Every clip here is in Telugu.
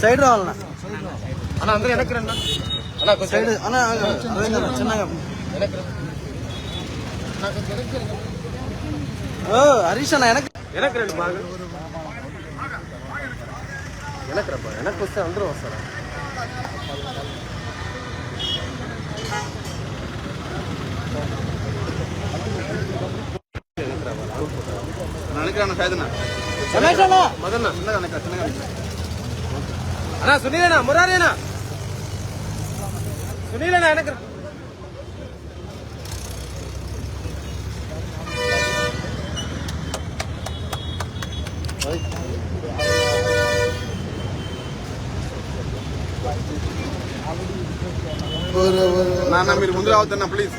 సైడ్ రావాలన్నా అన్న అందరూ వెనక్కి రండి అన్న సైడ్ అన్న చిన్నగా హరీష్ అన్న వెనక్కి రండి బాగా వెనక్కి రబ్బా వెనక్కి వస్తే అందరూ వస్తారా మదన్న అన్నా సునీలేనా మురారేనా సునీలేనా వెనక నాన్న మీరు ముందు రావద్దన్నా ప్లీజ్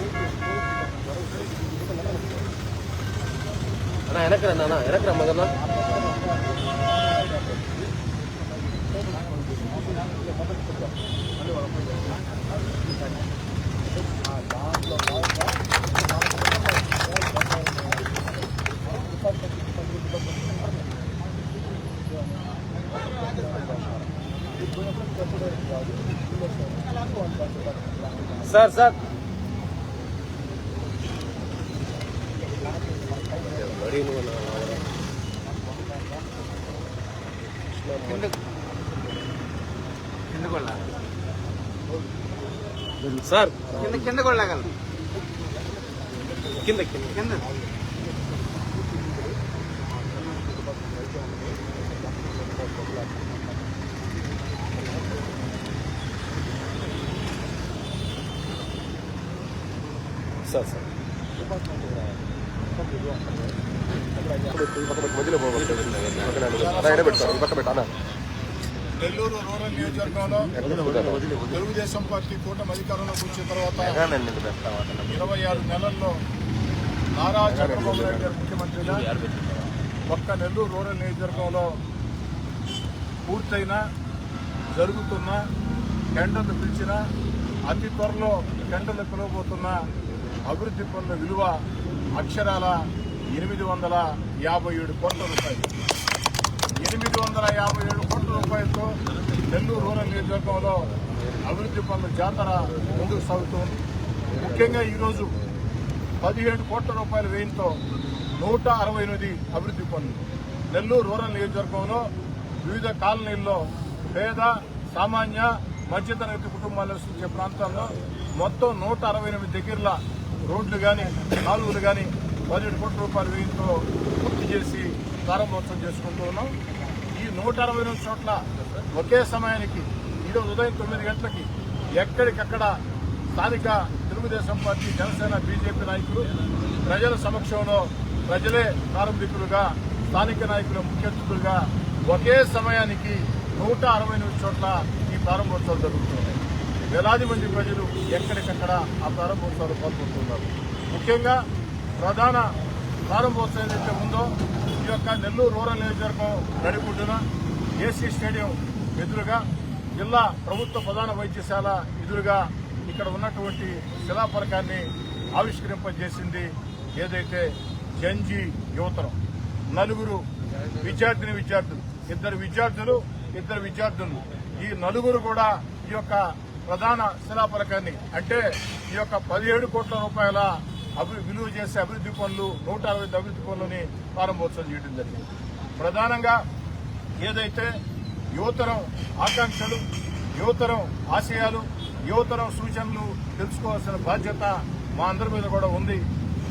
అన్నా వెనక్కి రండి అన్న వెనక్కి రా మదన్న సార్ సార్ సార్ కింద కొట్టగలరు కింద కింద కింద సార్ సార్ మధ్యలో పెట్టాను నెల్లూరు రూరల్ నియోజకవర్గంలో తెలుగుదేశం పార్టీ కూటమి అధికారంలోకి వచ్చిన తర్వాత 26 నెలల్లో నారా చంద్రబాబు నాయుడు గారు ముఖ్యమంత్రిగా ఒక్క నెల్లూరు రూరల్ నియోజకవర్గంలో పూర్తయిన జరుగుతున్న టెండర్లు పిలిచిన అతి త్వరలో టెండర్లు పిలవబోతున్న అభివృద్ధి పనుల విలువ అక్షరాల 857 కోట్ల రూపాయలు. 857 కోట్ల రూపాయలతో నెల్లూరు రూరల్ నియోజకవర్గంలో అభివృద్ధి పనుల జాతర ముందుకు సాగుతోంది. ముఖ్యంగా ఈరోజు 17 కోట్ల రూపాయల వ్యయంతో 168 అభివృద్ధి పనులు నెల్లూరు రూరల్ నియోజకవర్గంలో వివిధ కాలనీల్లో పేద సామాన్య మధ్యతరగతి కుటుంబాలు నివసించే ప్రాంతాల్లో మొత్తం 168 దగ్గరల రోడ్లు కానీ కాలువలు కానీ 17 కోట్ల రూపాయల వ్యయంతో పూర్తి చేసి ప్రారంభోత్సవం చేసుకుంటూ ఉన్నాం. ఈ 168 చోట్ల ఒకే సమయానికి ఈరోజు ఉదయం 9 గంటలకి ఎక్కడికక్కడ స్థానిక తెలుగుదేశం పార్టీ జనసేన బీజేపీ నాయకులు ప్రజల సమక్షంలో ప్రజలే ప్రారంభికులుగా స్థానిక నాయకుల ముఖ్య అతిథులుగా ఒకే సమయానికి 168 చోట్ల ఈ ప్రారంభోత్సవాలు జరుగుతున్నాయి. వేలాది మంది ప్రజలు ఎక్కడికక్కడ ఆ ప్రారంభోత్సవాలు పాల్గొంటున్నారు. ముఖ్యంగా ప్రధాన ప్రారంభోత్సవం ఏదైతే ఉందో ఈ యొక్క నెల్లూరు రూరల్ నియోజకవర్గం నడిపుడ్డున ఏసీ స్టేడియం ఎదురుగా జిల్లా ప్రభుత్వ ప్రధాన వైద్యశాల ఎదురుగా ఇక్కడ ఉన్నటువంటి శిలాఫలకాన్ని ఆవిష్కరింపజేసింది ఏదైతే జంజీ యువతరం. 4 విద్యార్థినులు, 2 విద్యార్థులు, 2 విద్యార్థులు, ఈ 4 కూడా ఈ యొక్క ప్రధాన శిలాఫలకాన్ని అంటే ఈ యొక్క 17 కోట్ల రూపాయల విలువ చేసే అభివృద్ధి పనులు 160 అభివృద్ధి పనులని ప్రారంభోత్సవం చేయడం జరిగింది. ప్రధానంగా ఏదైతే యువతరం ఆకాంక్షలు, యువతరం ఆశయాలు, యువతరం సూచనలు తెలుసుకోవాల్సిన బాధ్యత మా అందరి మీద కూడా ఉంది.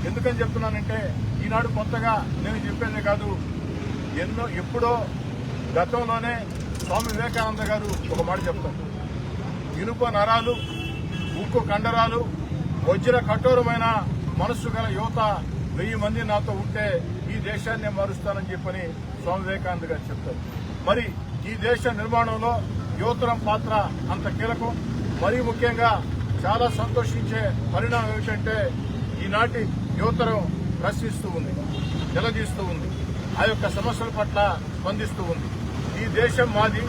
ఎందుకని చెప్తున్నానంటే ఈనాడు కొత్తగా నేను చెప్పేదే కాదు, ఎప్పుడో గతంలోనే స్వామి వివేకానంద గారు ఒక మాట చెప్తారు, ఇనుప నరాలు, ఉక్కు కండరాలు, వజ్ర కఠోరమైన మనస్సు గల యువత 1000 మంది నాతో ఉంటే ఈ దేశాన్ని మారుస్తానని చెప్పని స్వామి వివేకానంద గారు చెప్తారు. మరి ఈ దేశ నిర్మాణంలో యువతరం పాత్ర అంత కీలకం. మరీ ముఖ్యంగా చాలా సంతోషించే పరిణామం ఏమిటంటే ఈనాటి యువతరం ప్రశ్నిస్తూ ఉంది, నిలదీస్తూ ఉంది, ఆ యొక్క సమస్యల పట్ల స్పందిస్తూ ఉంది. ఈ దేశం మాది,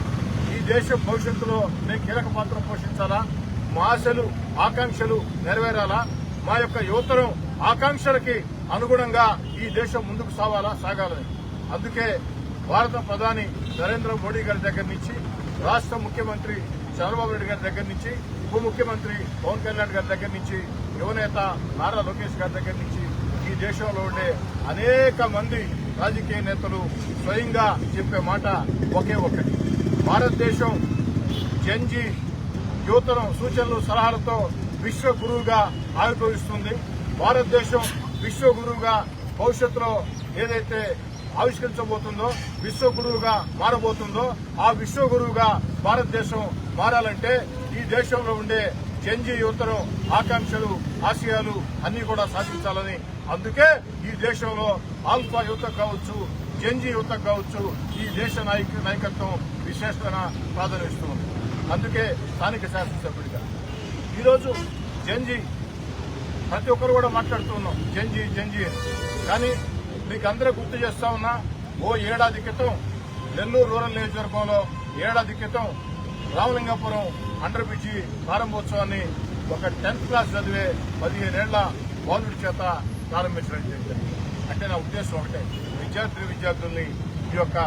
ఈ దేశం భవిష్యత్తులో మేము కీలక పాత్ర పోషించాలా, మా ఆశలు ఆకాంక్షలు నెరవేరాలా, మా యొక్క యువతరం ఆకాంక్షలకి అనుగుణంగా ఈ దేశం ముందుకు సాగాలని. అందుకే భారత ప్రధాని నరేంద్ర మోడీ గారి దగ్గర నుంచి రాష్ట్ర ముఖ్యమంత్రి చంద్రబాబు నాయుడు గారి దగ్గర నుంచి, ఉప ముఖ్యమంత్రి పవన్ కళ్యాణ్ గారి దగ్గర నుంచి, యువనేత నారా లోకేష్ గారి దగ్గర నుంచి ఈ దేశంలో ఉండే అనేక మంది రాజకీయ నేతలు స్వయంగా చెప్పే మాట ఒకే ఒక్కటి: భారతదేశం జంజీ యువతరం సూచనలు సలహాలతో విశ్వ గురువుగా ఆవిర్భవిస్తుంది. భారతదేశం విశ్వ గురువుగా భవిష్యత్తులో ఏదైతే ఆవిష్కరించబోతుందో, విశ్వ గురువుగా మారబోతుందో, ఆ విశ్వ గురువుగా భారతదేశం మారాలంటే ఈ దేశంలో ఉండే జంజీ యువతరం ఆకాంక్షలు, ఆశయాలు అన్ని కూడా సాధించాలని, అందుకే ఈ దేశంలో ఆల్ఫా యువతకు కావచ్చు, జంజీ యువతకు కావచ్చు ఈ దేశ నాయకత్వం విశేషమైన ప్రాధాన్యమిస్తుంది. అందుకే స్థానిక శాసనసభ్యుడిగా ఈరోజు జంజీ ప్రతి ఒక్కరు కూడా మాట్లాడుతున్నాం జంజీ జంజీ అని. కానీ మీకు అందరూ గుర్తు చేస్తా ఉన్నా, ఓ ఏడాది క్రితం నెల్లూరు రూరల్ నియోజకవర్గంలో ఏడాది క్రితం రామలింగాపురం అండర్ బ్రిడ్జి ప్రారంభోత్సవాన్ని ఒక 10th క్లాస్ చదివే 15 ఏళ్ల బాలుడి చేత ప్రారంభించడం జరిగింది. అంటే నా ఉద్దేశం ఒకటే, విద్యార్థుల్ని ఈ యొక్క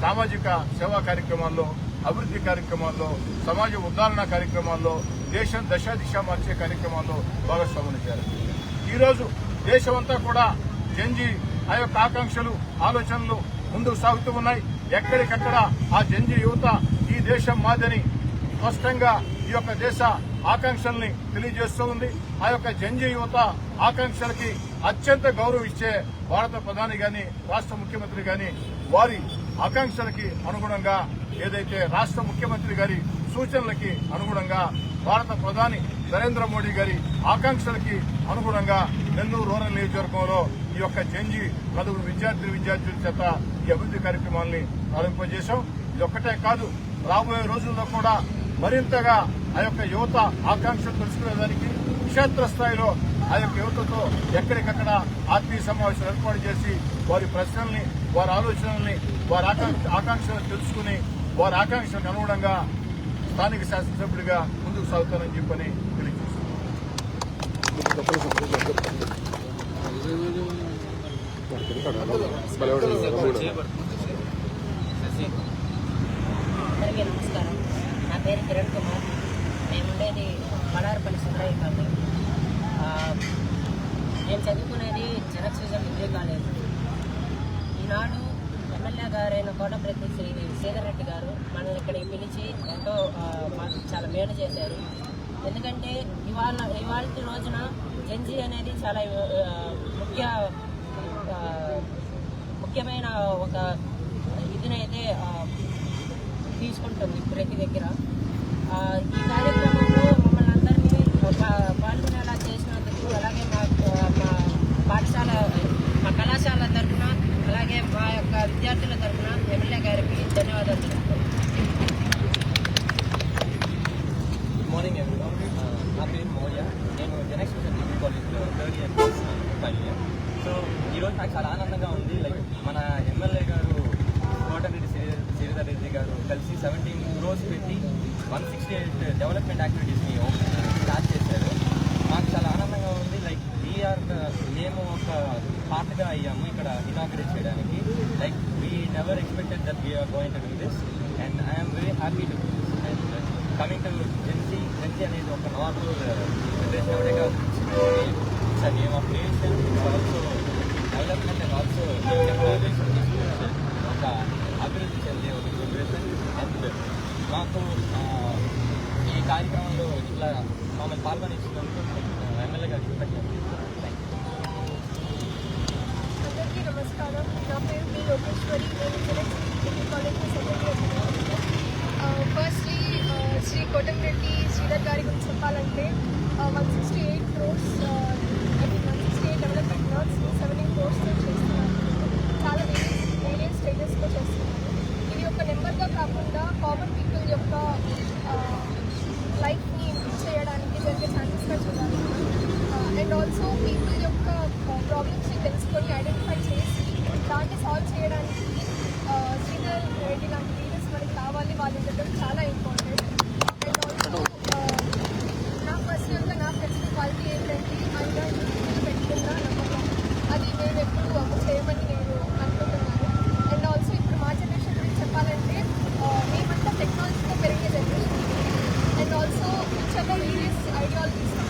సామాజిక సేవా కార్యక్రమాల్లో, అభివృద్ది కార్యక్రమాల్లో, సమాజ ఉద్ధరణ కార్యక్రమాల్లో, దేశం దిశ మార్చే కార్యక్రమాల్లో భాగస్వాములు చేయాలి. ఈరోజు దేశమంతా కూడా జంజీ ఆ యొక్క ఆకాంక్షలు, ఆలోచనలు ముందుకు సాగుతూ ఉన్నాయి. ఎక్కడికక్కడ ఆ జంజీ యువత ఈ దేశం మాదని స్పష్టంగా ఈ యొక్క దేశ ఆకాంక్షల్ని తెలియజేస్తూ ఉంది. ఆ యొక్క జంజీ యువత ఆకాంక్షలకి అత్యంత గౌరవం ఇచ్చే భారత ప్రధాని గాని, రాష్ట్ర ముఖ్యమంత్రి గాని వారి ఆకాంక్షలకి అనుగుణంగా, ఏదైతే రాష్ట్ర ముఖ్యమంత్రి గారి సూచనలకి అనుగుణంగా, భారత ప్రధాని నరేంద్ర మోడీ గారి ఆకాంక్షలకి అనుగుణంగా నెల్లూరు రూరల్ నియోజకవర్గంలో ఈ యొక్క జంజీ 10 విద్యార్థుల చేత ఈ అభివృద్ది కార్యక్రమాల్ని ప్రారంభింపజేశాం. ఇది ఒక్కటే కాదు, రాబోయే రోజుల్లో కూడా మరింతగా ఆ యొక్క యువత ఆకాంక్షలు తెలుసుకునేదానికి క్షేత్ర స్థాయిలో ఆ యొక్క యువతతో ఎక్కడికక్కడ ఆత్మీయ సమావేశాలు ఏర్పాటు చేసి వారి ప్రశ్నల్ని, వారి ఆలోచనల్ని, వారి ఆకాంక్షలను తెలుసుకుని వారి ఆకాంక్షలకు అనుగుణంగా స్థానిక శాసనసభ్యుడిగా ముందుకు సాగుతానని చెప్పని తెలియజేస్తున్నాను. అందరికీ నమస్కారం. నా పేరు కిరణ్ కుమార్. మేముండేది పడారపల్లి సుందరయ్య కాలనీ. నేను చదువుకునేది జనక్ సూజన్ డిగ్రీ కాలేజ్. ఈనాడు ఎమ్మెల్యే గారైన కోటప్రతి శ్రీ శ్రీధర్ రెడ్డి గారు మనల్ని ఇక్కడికి పిలిచి ఎంతో మాకు చాలా మేలు చేశారు. ఎందుకంటే ఇవాళ రోజున జంజీ అనేది చాలా ముఖ్యమైన ఒక ఇదినైతే తీసుకుంటుంది ప్రతి దగ్గర. ఈ కార్యక్రమంలో మమ్మల్ని అందరినీ పాల్గొనేలా చేసినందుకు, అలాగే మా కళాశాల తరఫున, అలాగే మా యొక్క విద్యార్థుల తరఫున ఎమ్మెల్యే గారికి ధన్యవాదాలు తెలుపుతున్నాను. Good morning everyone. నా పేరు మౌర్య. నేను జనక్ సూజన్ డిగ్రీ కాలేజ్లో 3rd ఇయర్ చేస్తున్నాను, ఫైనల్ ఇయర్. సో ఈరోజు నాకు చాలా ఆనందంగా ఉంది. లైక్ మన ఎమ్మెల్యే గారు కోటరెడ్డి శ్రీధర్ రెడ్డి గారు కలిసి 17 crores పెట్టి 168 డెవలప్మెంట్ యాక్టివిటీస్ని స్టార్ట్ చేశారు. మాకు చాలా ఆనందంగా ఉంది. లైక్ మేము ఒక పార్ట్గా అయ్యాము ఇక్కడ ఇనాగ్రేట్ చేయడానికి. Like we never expected that we are going to do this and I'm very happy to do this. And coming to gen Z అనేది ఒక నార్మల్ ఫెడరేషన్ ఒకటే కాదు, it's a name of nation, also development and also ఒక అభివృద్ధి చెందే ఒక ఫెడరేషన్. అండ్ మాకు ఈ కార్యక్రమంలో ఇట్లా మమ్మల్ని పాల్గొనిచ్చినందుకు ఎమ్మెల్యే గారికి కృతజ్ఞతలు. అందరికీ నమస్కారం. నా పేరు బి లోకేశ్వరి. నేను జనక్ డిగ్రీ కాలేజ్లో 2nd year. Firstly Shri Kotamreddy Sridhar గారి గురించి చెప్పాలంటే 168 crores 168 డెవలప్మెంట్ వర్క్స్ 17 crores చేస్తున్నారు. చాలా వేరియస్ స్టేజెస్లో చేస్తున్నారు. ఇది ఒక నెంబర్గా కాకుండా కామన్ పీపుల్ యొక్క లైఫ్ని ఇంప్రూవ్ చేయడానికి జరిగే ఛాన్సెస్గా చూడాలి. అండ్ ఆల్సో పీపుల్ యొక్క ప్రాబ్లమ్స్ని తెలుసుకొని ఐడెంటిఫై చేసి దాన్ని సాల్వ్ చేయడానికి శ్రీధర్ రెడ్డి లాంటి లీడర్స్ మనకి కావాలి. వాళ్ళు ఉండడం చాలా ఇంపార్టెంట్. అండ్ ఆల్సో నా పర్సనల్గా నా ఫ్రెండ్స్ క్వాలిటీ ఏంటంటే ఆయన పెట్టుకున్న నమ్మకం, అది నేను ఎప్పుడు చేయమని నేను అనుకుంటున్నాను. అండ్ ఆల్సో ఇప్పుడు మా జనరేషన్ గురించి చెప్పాలంటే మేమంతా టెక్నాలజీ కన్నా వేరియస్ ఐడియాలజీస్